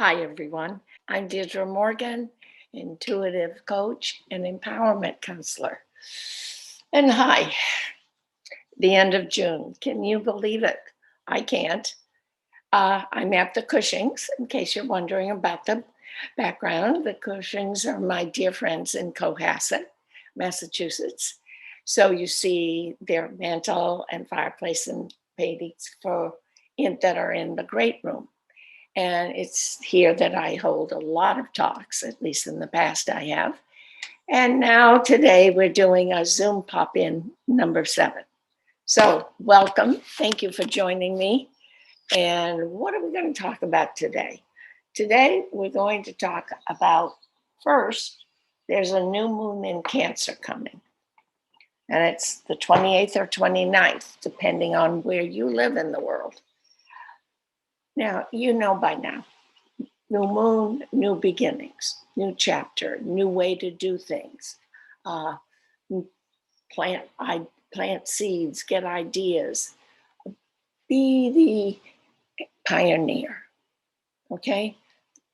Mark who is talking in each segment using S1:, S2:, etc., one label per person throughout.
S1: Hi, everyone. I'm Deirdre Morgan, intuitive coach and empowerment counselor. And hi, the end of June. Can you believe it? I can't. I'm at the Cushings, in case you're wondering about the background. The Cushings are my dear friends in Cohasset, Massachusetts. So you see their mantle and fireplace and paintings that are in the great room. And it's here that I hold a lot of talks, at least in the past I have. And now today we're doing a Zoom pop in number 7. So, welcome. Thank you for joining me. And what are we going to talk about today? Today we're going to talk about first, there's a new moon in Cancer coming. And it's the 28th or 29th, depending on where you live in the world. Now, you know by now, new moon, new beginnings, new chapter, new way to do things. Uh, plant seeds, get ideas, be the pioneer. Okay,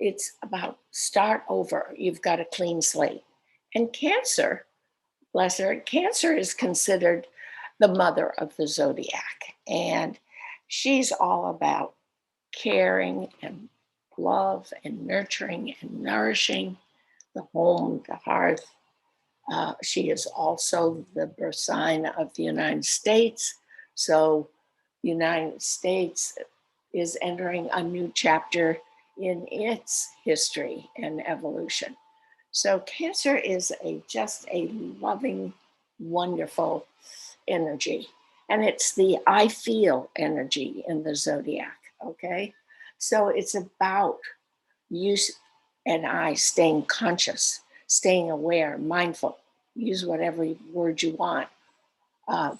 S1: it's about start over. You've got a clean slate. And Cancer, bless her, Cancer is considered the mother of the zodiac, and she's all about caring and love and nurturing and nourishing the home, the hearth. She is also the birth sign of the United States. So, the United States is entering a new chapter in its history and evolution. So, Cancer is just a loving, wonderful energy. And it's the I feel energy in the zodiac. Okay. So, it's about you and I staying conscious, staying aware, mindful, use whatever word you want, uh,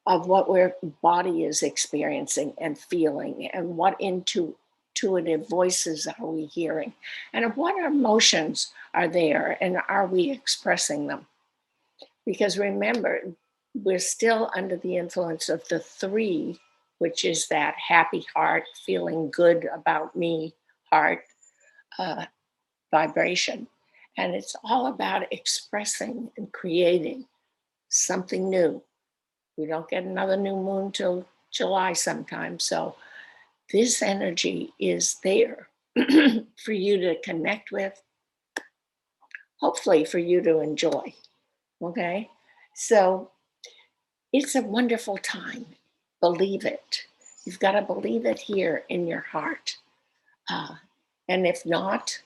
S1: of what our body is experiencing and feeling, and what intuitive voices are we hearing, and what emotions are there, and are we expressing them? Because remember, we're still under the influence of the 3, which is that happy heart, feeling good about me heart, uh, vibration. And it's all about expressing and creating something new. We don't get another new moon till July sometime. So this energy is there for you to connect with, hopefully for you to enjoy. Okay. So it's a wonderful time. Believe it. You've got to believe it here in your heart. Uh, and if not,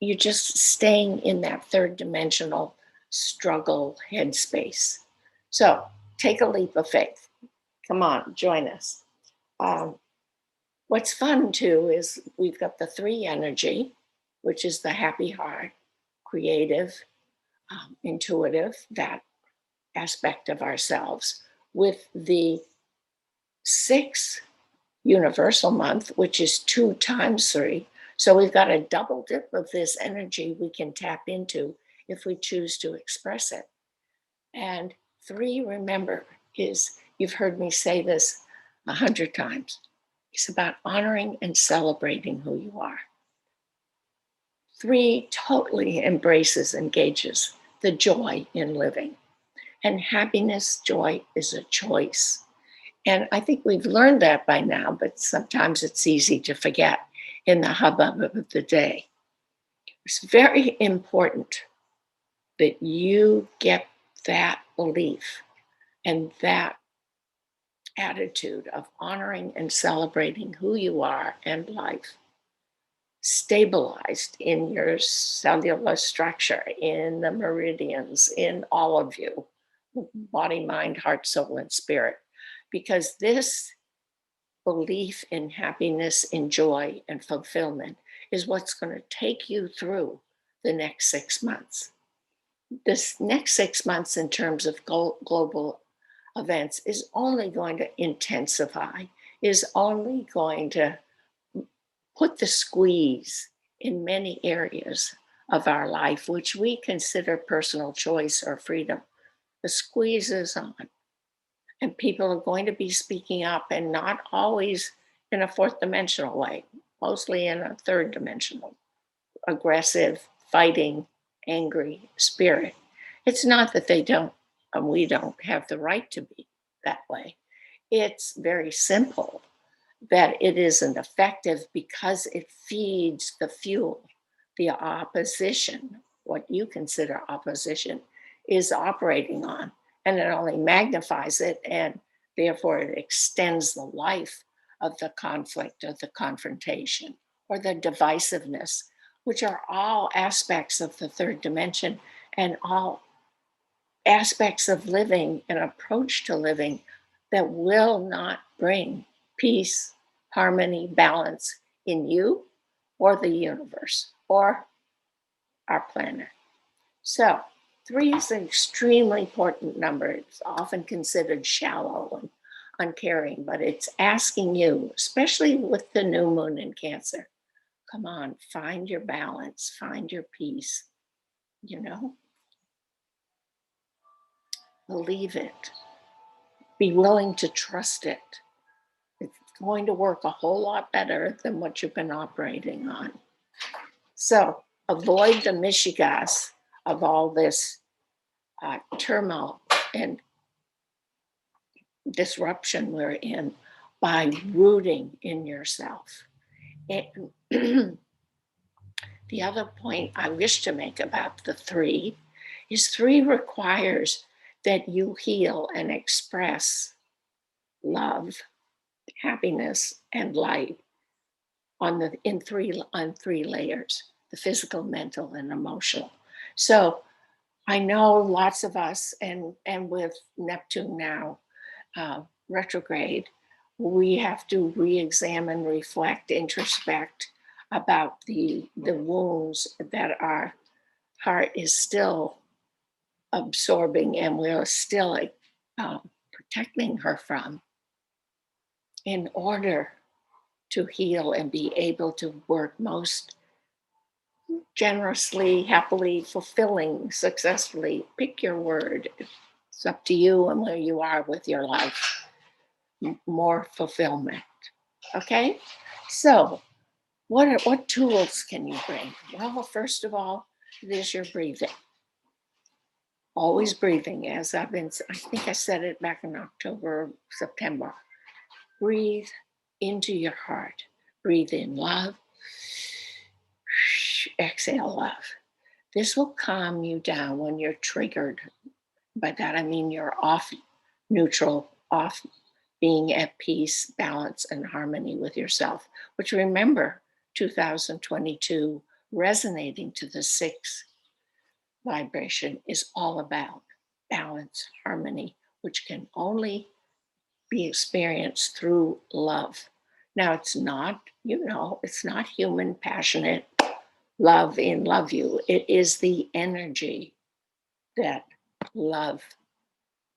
S1: you're just staying in that third dimensional struggle headspace. So take a leap of faith. Come on, join us. Um, what's fun too is we've got the 3 energy, which is the happy heart, creative, intuitive, that aspect of ourselves, with the 6 universal month, which is 2 times 3. So we've got a double dip of this energy we can tap into if we choose to express it. And 3, remember, you've heard me say this 100 times. It's about honoring and celebrating who you are. 3 totally embraces, engages the joy in living. And happiness, joy is a choice. And I think we've learned that by now, but sometimes it's easy to forget in the hubbub of the day. It's very important that you get that belief and that attitude of honoring and celebrating who you are and life stabilized in your cellular structure, in the meridians, in all of you, body, mind, heart, soul, and spirit. Because this belief in happiness, in joy, and fulfillment is what's going to take you through the next 6 months. This next 6 months, in terms of global events, is only going to intensify, is only going to put the squeeze in many areas of our life, which we consider personal choice or freedom. The squeeze is on, and people are going to be speaking up, and not always in a fourth dimensional way. mostly in a third dimensional, aggressive, fighting, angry spirit. It's not that they don't, and we don't have the right to be that way. It's very simple that it isn't effective because it feeds the fuel, the opposition, what you consider opposition, is operating on. And it only magnifies it, and therefore it extends the life of the conflict or the confrontation or the divisiveness, which are all aspects of the third dimension and all aspects of living and approach to living that will not bring peace, harmony, balance in you or the universe or our planet. So, three is an extremely important number. It's often considered shallow and uncaring, but it's asking you, especially with the new moon in Cancer, come on, find your balance, find your peace, you know, believe it, be willing to trust it. It's going to work a whole lot better than what you've been operating on. So avoid the mishigas of all this turmoil and disruption we're in by rooting in yourself. And the other point I wish to make about the three is three requires that you heal and express love, happiness, and light on three layers: the physical, mental, and emotional. So I know lots of us, and with Neptune now retrograde, we have to re-examine, reflect, introspect about the wounds that our heart is still absorbing and we're still protecting her from, in order to heal and be able to work most generously, happily, fulfilling, successfully. Pick your word. It's up to you and where you are with your life. More fulfillment. Okay? So, what tools can you bring? Well, first of all, it is your breathing. Always breathing, as I think I said it back in October, September. Breathe into your heart. Breathe in love. Exhale love. This will calm you down when you're triggered. By that I mean you're off neutral, off being at peace, balance, and harmony with yourself. Which, remember, 2022 resonating to the 6 vibration is all about balance, harmony, which can only be experienced through love. Now, it's not, it's not human, passionate love in love you. It is the energy that love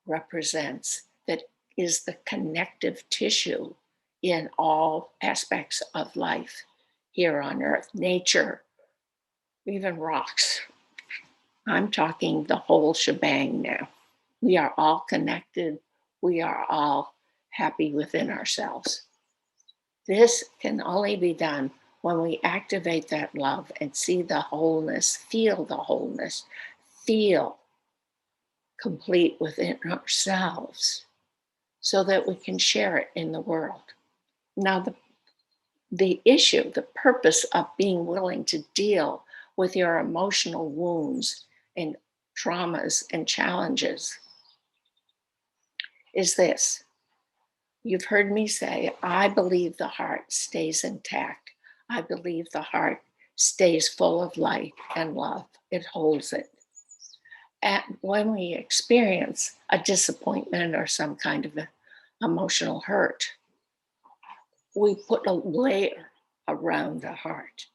S1: represents, that is the connective tissue in all aspects of life here on earth, nature, even rocks. I'm talking the whole shebang now. We are all connected. We are all happy within ourselves. This can only be done when we activate that love and see the wholeness, feel complete within ourselves, so that we can share it in the world. Now, the issue, the purpose of being willing to deal with your emotional wounds and traumas and challenges is this. You've heard me say, I believe the heart stays intact. I believe the heart stays full of light and love. It holds it. And when we experience a disappointment or some kind of emotional hurt, we put a layer around the heart.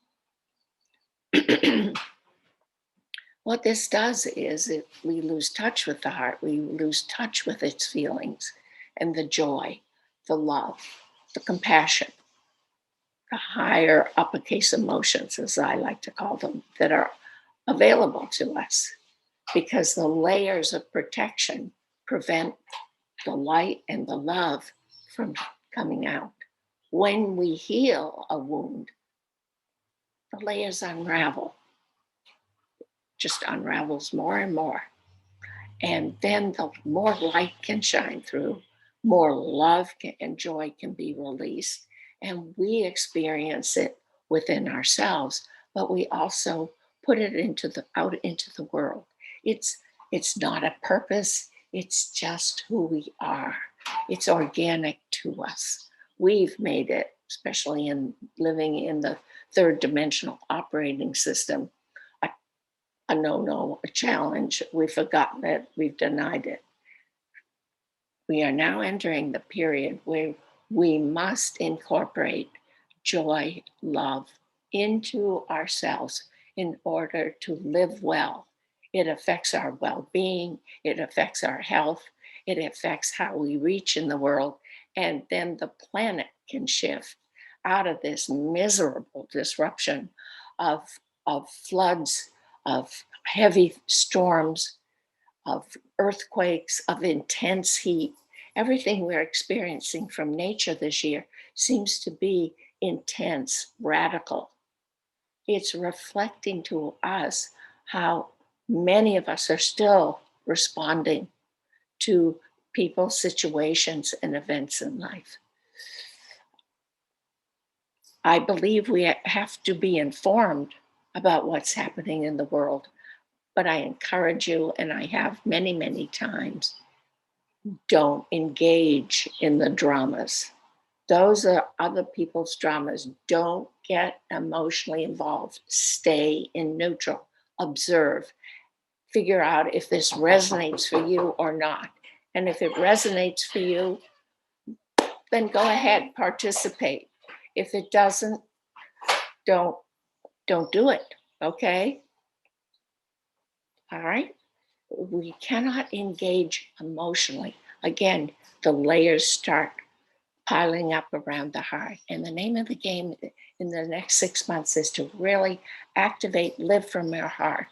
S1: What this does is we lose touch with the heart, we lose touch with its feelings and the joy, the love, the compassion, the higher uppercase emotions, as I like to call them, that are available to us, because the layers of protection prevent the light and the love from coming out. When we heal a wound, the layers unravel, just unravels more and more. And then the more light can shine through, more love and joy can be released. And we experience it within ourselves, but we also put it out into the world. It's it's not a purpose, it's just who we are. It's organic to us. We've made it, especially in living in the third dimensional operating system, a a no-no, a challenge. We've forgotten it, we've denied it. We are now entering the period where we must incorporate joy, love into ourselves in order to live well. It affects our well being, it affects our health, it affects how we reach in the world, and then the planet can shift out of this miserable disruption of floods, of heavy storms, of earthquakes, of intense heat. Everything we're experiencing from nature this year seems to be intense, radical. It's reflecting to us how many of us are still responding to people, situations, and events in life. I believe we have to be informed about what's happening in the world, but I encourage you, and I have many, many times, don't engage in the dramas. Those are other people's dramas. Don't get emotionally involved. Stay in neutral. Observe. Figure out if this resonates for you or not. And if it resonates for you, then go ahead, participate. If it doesn't, don't don't do it. Okay? All right? We cannot engage emotionally. Again, the layers start piling up around the heart. And the name of the game in the next 6 months is to really activate, live from your heart,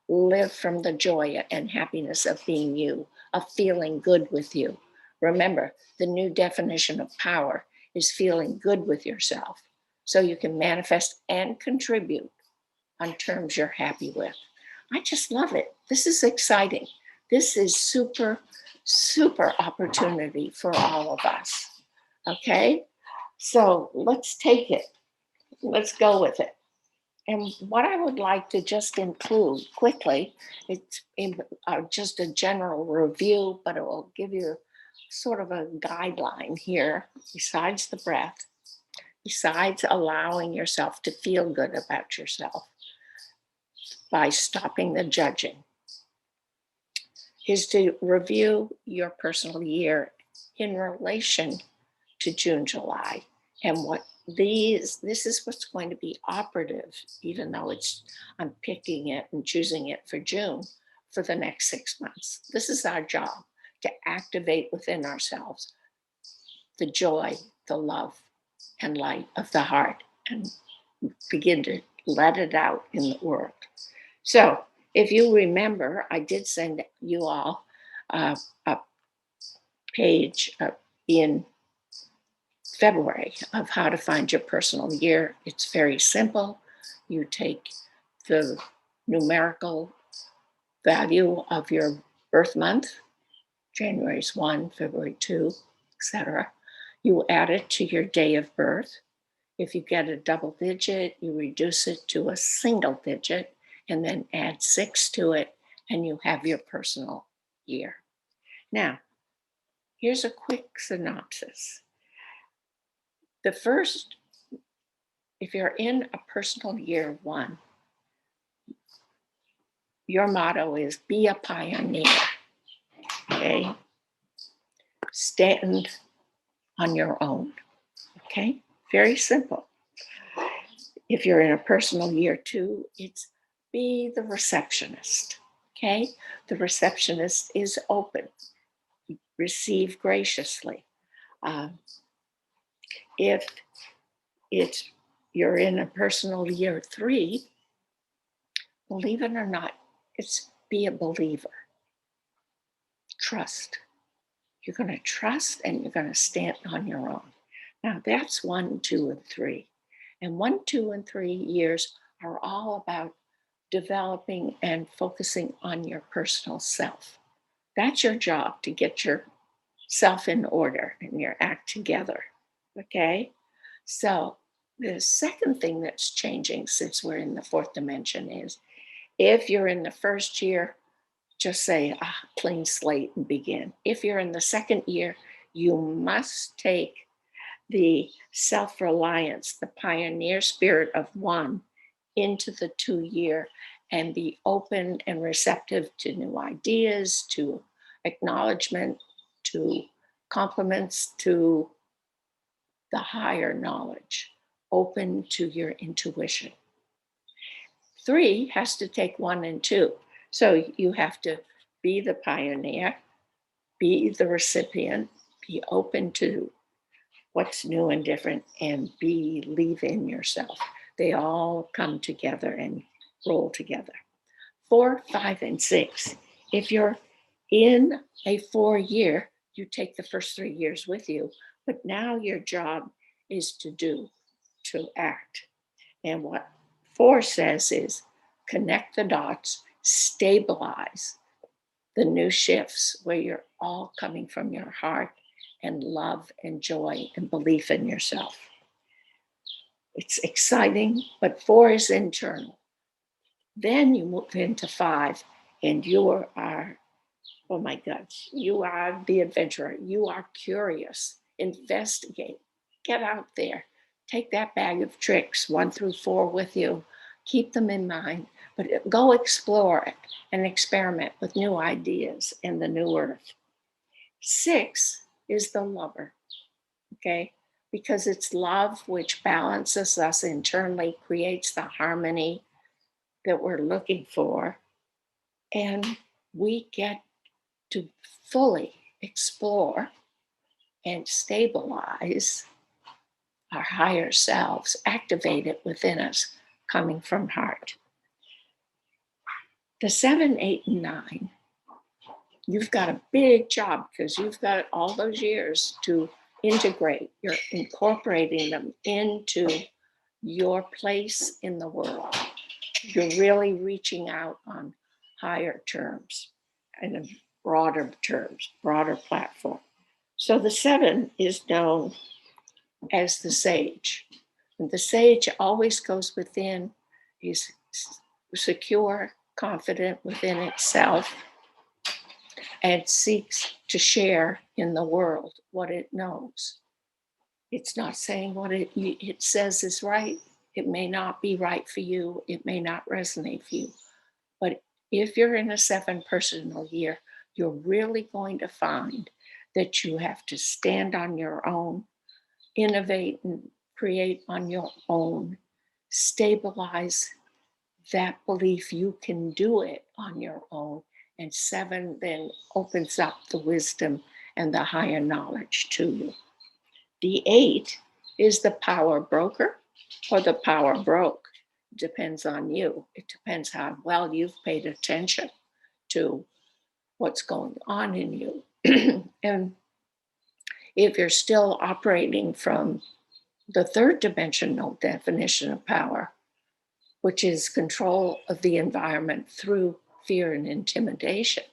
S1: live from the joy and happiness of being you, of feeling good with you. Remember, the new definition of power is feeling good with yourself so you can manifest and contribute on terms you're happy with. I just love it. This is exciting. This is super, super opportunity for all of us. Okay? So let's take it. Let's go with it. And what I would like to just include quickly, it's just a general review, but it will give you sort of a guideline here, besides the breath, besides allowing yourself to feel good about yourself by stopping the judging, is to review your personal year in relation to June, July, and what this is what's going to be operative, even though I'm picking it and choosing it for June for the next 6 months. This is our job, to activate within ourselves the joy, the love, and light of the heart, and begin to let it out in the world. So, if you remember, I did send you all a page in February of how to find your personal year. It's very simple. You take the numerical value of your birth month, January's 1, February 2, etc. You add it to your day of birth. If you get a double digit, you reduce it to a single digit and then add 6 to it, and you have your personal year. Now, here's a quick synopsis. The first, if you're in a personal year 1, your motto is be a pioneer. Okay? Stand on your own. Okay? Very simple. If you're in a personal year 2, it's be the receptionist. Okay? The receptionist is open. Receive graciously. If it's you're in a personal year 3, believe it or not, it's be a believer. Trust. You're going to trust and you're going to stand on your own. Now, that's 1, 2, and 3. And 1, 2, and 3 years are all about developing and focusing on your personal self. That's your job, to get yourself in order and your act together. Okay? So, the second thing that's changing since we're in the fourth dimension is, if you're in the first year, just say, clean slate and begin. If you're in the second year, you must take the self reliance, the pioneer spirit of one, into the 2 year and be open and receptive to new ideas, to acknowledgement, to compliments, to the higher knowledge, open to your intuition. 3 has to take 1 and 2. So you have to be the pioneer, be the recipient, be open to what's new and different, and believe in yourself. They all come together and roll together. 4, 5, and 6. If you're in a 4 year, you take the first 3 years with you, but now your job is to act. And what 4 says is, connect the dots, stabilize the new shifts where you're all coming from your heart and love and joy and belief in yourself. It's exciting, but 4 is internal. Then you move into 5, and you are, oh my gosh, you are the adventurer. You are curious. Investigate. Get out there. Take that bag of tricks, 1 through 4, with you. Keep them in mind, but go explore it and experiment with new ideas in the new earth. 6 is the lover, okay? Because it's love which balances us internally, creates the harmony that we're looking for, and we get to fully explore and stabilize our higher selves, activate it within us, coming from heart. The 7, 8, and 9, you've got a big job because you've got all those years to integrate. You're incorporating them into your place in the world. You're really reaching out on higher terms and in broader terms, broader platform. So the 7 is known as the sage. And the sage always goes within, is secure, confident within itself, and seeks to share in the world what it knows. It's not saying what it says is right. It may not be right for you. It may not resonate for you. But if you're in a 7 personal year, you're really going to find that you have to stand on your own, innovate and create on your own, stabilize that belief you can do it on your own. And 7 then opens up the wisdom and the higher knowledge to you. The 8 is the power broker or the power broke. It depends on you. It depends how well you've paid attention to what's going on in you. And if you're still operating from the 3rd dimensional definition of power, which is control of the environment through fear and intimidation,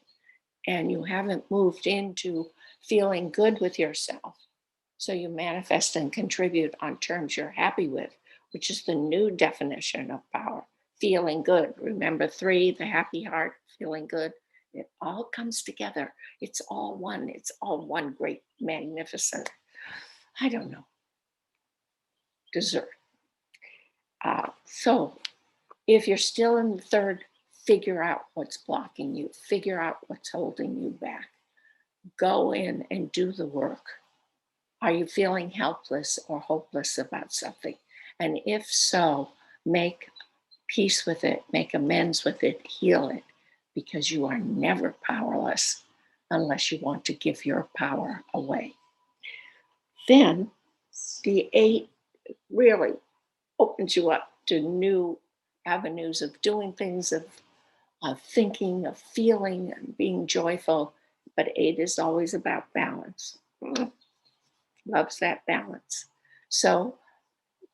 S1: and you haven't moved into feeling good with yourself, so you manifest and contribute on terms you're happy with, which is the new definition of power, feeling good. Remember 3, the happy heart, feeling good. It all comes together. It's all one. It's all one great, magnificent, I don't know, dessert. So if you're still in the 3rd, figure out what's blocking you, figure out what's holding you back. Go in and do the work. Are you feeling helpless or hopeless about something? And if so, make peace with it, make amends with it, heal it, because you are never powerless unless you want to give your power away. Then the 8 really opens you up to new avenues of doing things, of thinking, of feeling, and being joyful. But 8 is always about balance. Loves that balance. So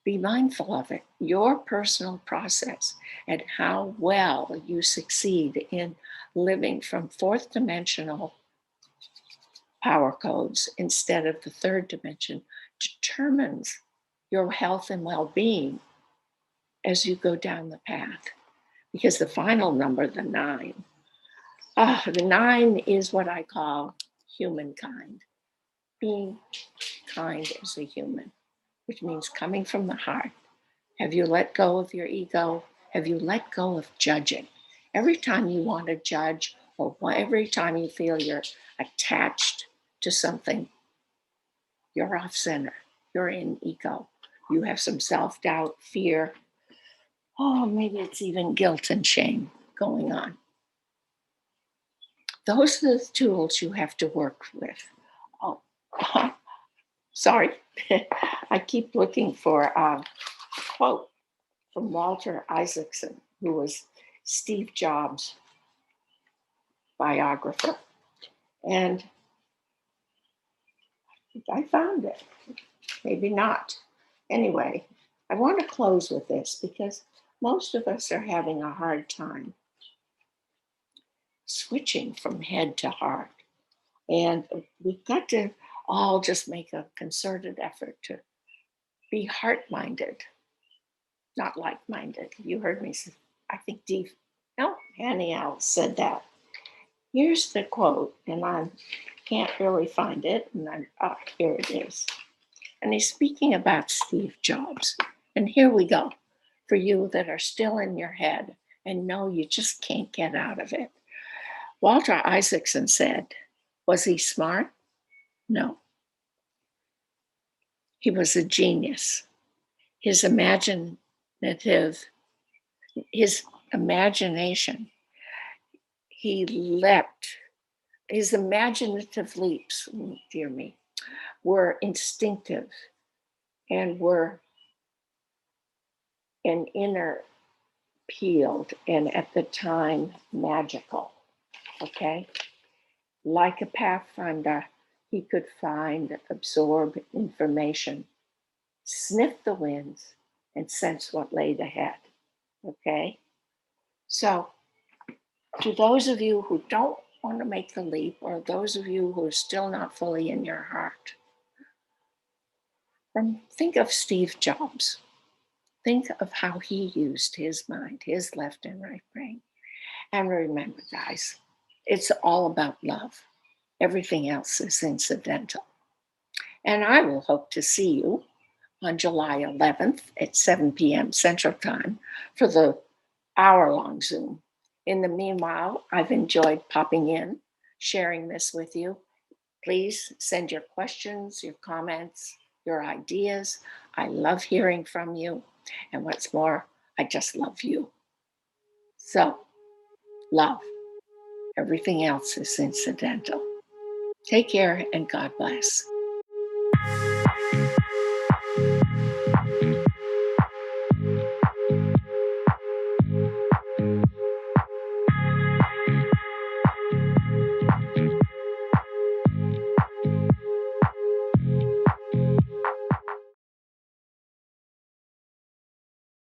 S1: Be mindful of it, your personal process, and how well you succeed in living from fourth dimensional power codes instead of the third dimension determines your health and well-being as you go down the path. Because the final number, the nine is what I call humankind, being kind as a human, which means coming from the heart. Have you let go of your ego? Have you let go of judging? Every time you want to judge, or every time you feel you're attached to something, you're off center. You're in ego. You have some self doubt, fear. Oh, maybe it's even guilt and shame going on. Those are the tools you have to work with. Oh, sorry. I keep looking for a quote from Walter Isaacson, who was Steve Jobs' biographer. And I found it. Maybe not. Anyway, I want to close with this because most of us are having a hard time switching from head to heart. And we've got to all just make a concerted effort to be heart minded, not like minded. You heard me say, I think Haniel said that. Here's the quote, and I can't really find it. And here it is. And he's speaking about Steve Jobs. And here we go for you that are still in your head and know you just can't get out of it. Walter Isaacson said, was he smart? No. He was a genius. His imagination, he leapt. His imaginative leaps, dear me, were instinctive and were an inner peeled and at the time magical. Okay? Like a pathfinder, he could find, absorb information, sniff the winds, and sense what laid ahead. Okay? So, to those of you who don't want to make the leap, or those of you who are still not fully in your heart, think of Steve Jobs. Think of how he used his mind, his left and right brain. And remember, guys, it's all about love. Everything else is incidental. And I will hope to see you on July 11th at 7 p.m. Central Time for the hour-long Zoom. In the meanwhile, I've enjoyed popping in, sharing this with you. Please send your questions, your comments, your ideas. I love hearing from you. And what's more, I just love you. So, love. Everything else is incidental. Take care and God bless.